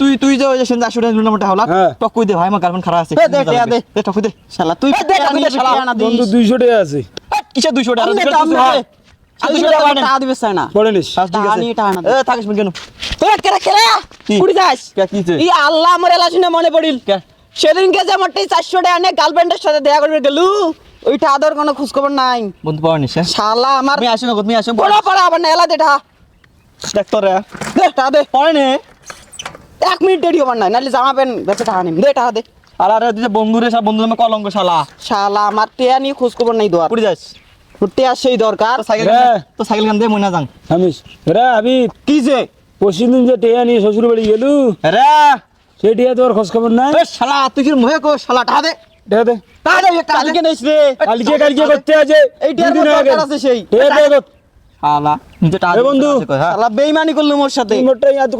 তুই যে ওই যে সেন 400 টাকা নম্বরটা হলা টক কই দে ভাই আমার গার্লফ্রেন্ড খারাপ আছে দে টক কই দে শালা তুই বন্ধু 200 টাকা আছে কিসে 200 টাকা 200 টাকা দিবে চাই না পড়েনিস ঠিক আছে থাকিস কেন কেরা কেরা কুড়ি যাস কিছে ই আল্লাহ আমার এলা শুনে মনে পড়িল সেদিনকে যে আমারটি 400 টাকা নিয়ে গার্লফ্রেন্ডের সাথে দেখা করে গেলু ওইটা আদর কোনো খোঁজ খবর নাই বন্ধু পাওয়ানিস শালা আমার আমি আসি না তুমি আসো বড় পড়া আবার না এলা দেটা ডাক্তারে দেটা দে পড়ে নে 1 মিনিট দেরি হবার নাই নালে জামা প্যান্ট বেচে টাকা নিম দেটা দে আরে তুই যে বন্ধুরে সব বন্ধু নামে কলঙ্ক শালা শালা আমার টিয়া নিয়ে খোঁজ খবর নাই দোয়ার পুরি যাস ফুটতে আসেই দরকার তো সাইকেল গান দে মইনা যাং আমিস রে আবি কি যে পরশুদিন যে টিয়া নিয়ে শ্বশুর বাড়ি গেলু রে সেই টিয়া তোর খোঁজ খবর নাই এ শালা তুই কি মুহে কো শালা টাকা দে দে দে কালকে নেস রে কালকে করতে আছে এই টিয়ার দরকার আছে সেই শালা নিজে টাকা বন্ধু শালা বেইমানি করলো মোর সাথে মোরটাই এত